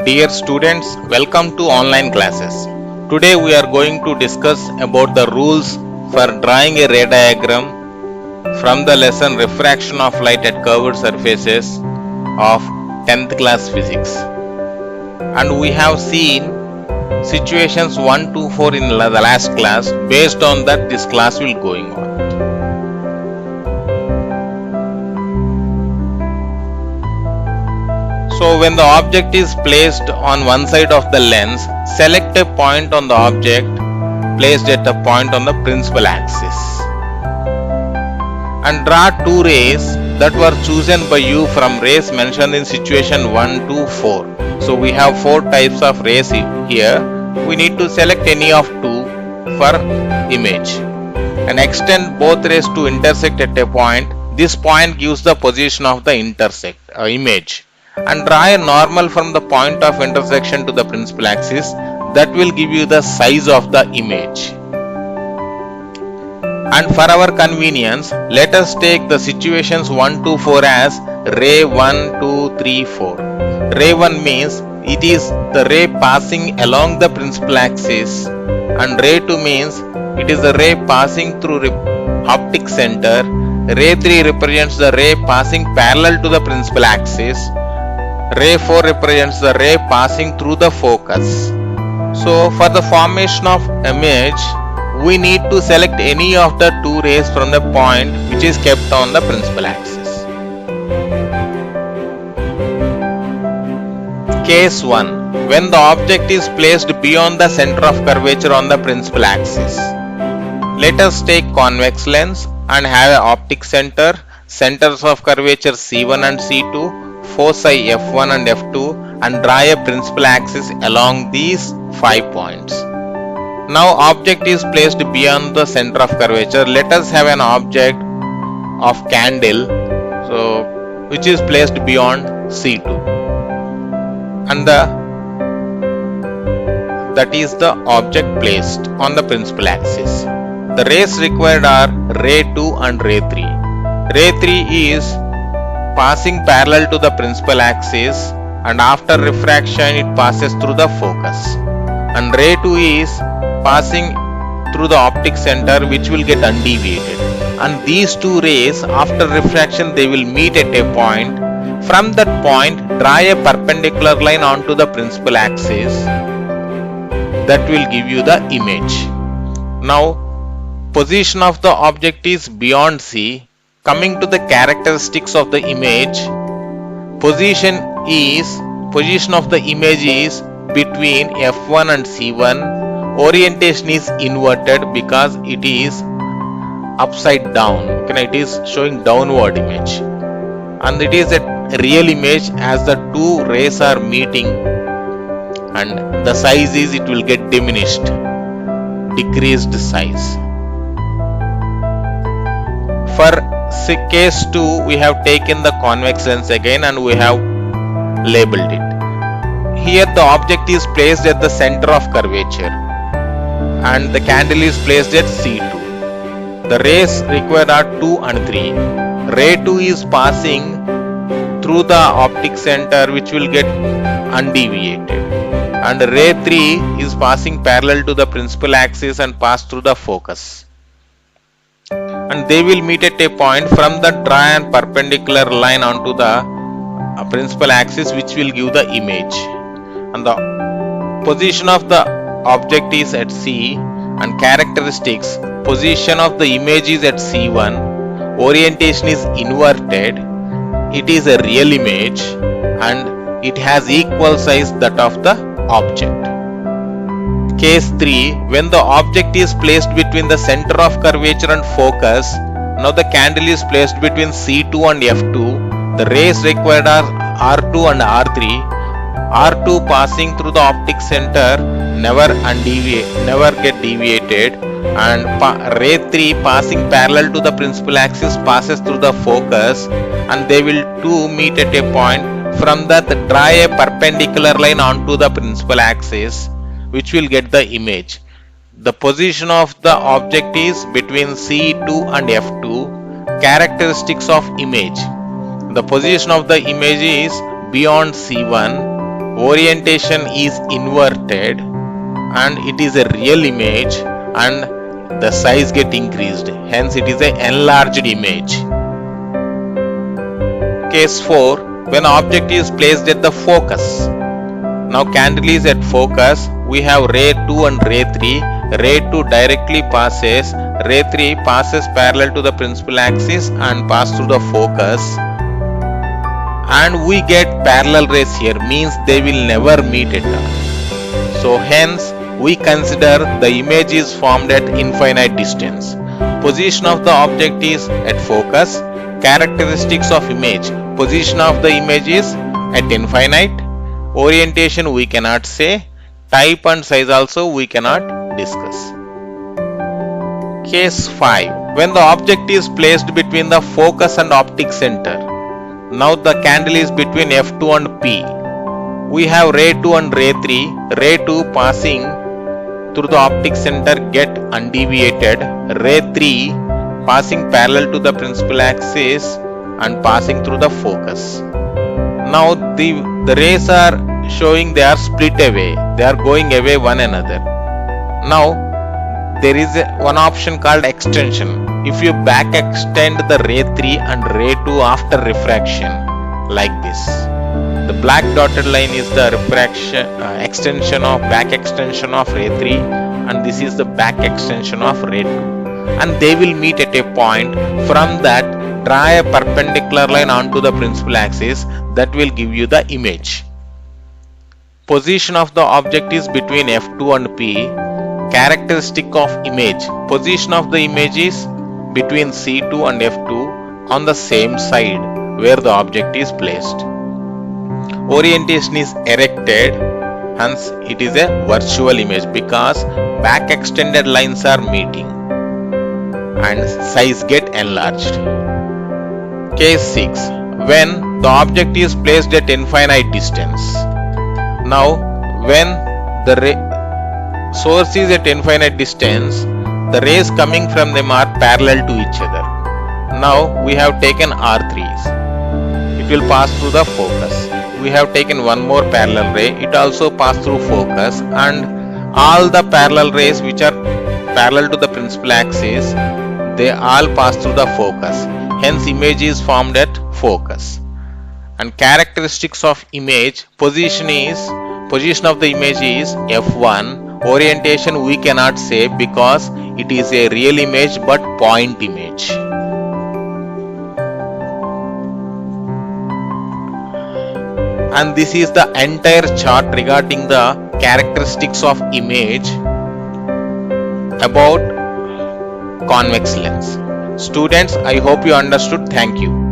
Dear students, welcome to online classes. Today we are going to discuss about the rules for drawing a ray diagram from the lesson Refraction of Light at Curved Surfaces of 10th class physics. And we have seen situations 1 to 4 in the last class. Based on that, this class will going on. So when the object is placed on one side of the lens, select a point on the object placed at a point on the principal axis and draw two rays that were chosen by you from rays mentioned in situation 1 to 4. So we have 4 types of rays here. We need to select any of 2 for image and extend both rays to intersect at a point. This point gives the position of the image. And draw a normal from the point of intersection to the principal axis. That will give you the size of the image. And for our convenience, let us take the situations 1 to 4 as ray 1, 2, 3, 4. Ray 1 means it is the ray passing along the principal axis, and ray 2 means it is the ray passing through optic center. Ray 3 represents the ray passing parallel to the principal axis. Ray 4 represents the ray passing through the focus. So for the formation of image, we need to select any of the 2 rays from the point which is kept on the principal axis. Case 1. When the object is placed beyond the center of curvature on the principal axis. Let us take convex lens and have an optic center, centers of curvature C1 and C2, foci F1 and F2, and draw a principal axis along these 5 points. Now object is placed beyond the center of curvature. Let us have an object of candle which is placed beyond C2, and that is the object placed on the principal axis. The rays required are ray 2 and ray 3. Ray 3 is passing parallel to the principal axis, and after refraction it passes through the focus. And ray 2 is passing through the optic center, which will get undeviated. And these 2 rays, after refraction, they will meet at a point. From that point, draw a perpendicular line onto the principal axis. That will give you the image. Now, position of the object is beyond C. Coming to the characteristics of the image, position of the image is between F1 and C1. Orientation is inverted because it is upside down. It is showing downward image, and it is a real image as the 2 rays are meeting, and the size is, it will get diminished, decreased size. For case 2, we have taken the convex lens again and we have labeled it. Here the object is placed at the center of curvature and the candle is placed at C2. The rays required are 2 and 3. Ray 2 is passing through the optic center, which will get undeviated, and ray 3 is passing parallel to the principal axis and pass through the focus. And they will meet at a point. From the draw and perpendicular line onto the principal axis, which will give the image. And the position of the object is at C, and characteristics, position of the image is at C1, orientation is inverted, it is a real image, and it has equal size that of the object. Case 3. When the object is placed between the center of curvature and focus, now the candle is placed between C2 and F2. The rays required are R2 and R3. R2 passing through the optic center, never get deviated, and ray 3 passing parallel to the principal axis passes through the focus, and they will 2 meet at a point. From that, draw a perpendicular line onto the principal axis, which will get the image. The position of the object is between C2 and F2. Characteristics of image. The position of the image is beyond C1. orientation is inverted and it is a real image and the size get increased, hence it is a enlarged image. Case 4, when object is placed at the focus. Now candle is at focus, we have ray 2 and ray 3. Ray 2 directly passes, ray 3 passes parallel to the principal axis and pass through the focus, and we get parallel rays here, means they will never meet at all. So hence we consider the image is formed at infinite distance. Position of the object is at focus. Characteristics of image. Position of the image is at infinite. Orientation we cannot say. Type and size also we cannot discuss. Case 5. When the object is placed between the focus and optic center. Now the candle is between F2 and P. We have ray 2 and ray 3. Ray 2 passing through the optic center get undeviated. Ray 3 passing parallel to the principal axis and passing through the focus. Now the rays are showing they are split away. They are going away one another. Now there is one option called extension. If you back extend the ray 3 and ray 2 after refraction like this, the black dotted line is the refraction extension of back extension of ray 3 and this is the back extension of ray 2, and they will meet at a point. From that draw a perpendicular line onto the principal axis, that will give you the image. Position of the object is between F2 and P. Characteristic of image. Position of the image is between C2 and F2 on the same side where the object is placed. Orientation is erected, hence it is a virtual image because back extended lines are meeting and size get enlarged. Case 6. When the object is placed at infinite distance. Now when the source is at infinite distance, the rays coming from them are parallel to each other. Now we have taken R3s. It will pass through the focus. We have taken one more parallel ray. It also pass through focus, and all the parallel rays which are parallel to the principal axis, they all pass through the focus. Hence image is formed at focus. And characteristics of image. Position of the image is F1. Orientation we cannot say because it is a real image but point image. And this is the entire chart regarding the characteristics of image about convex lens. Students, I hope you understood. Thank you.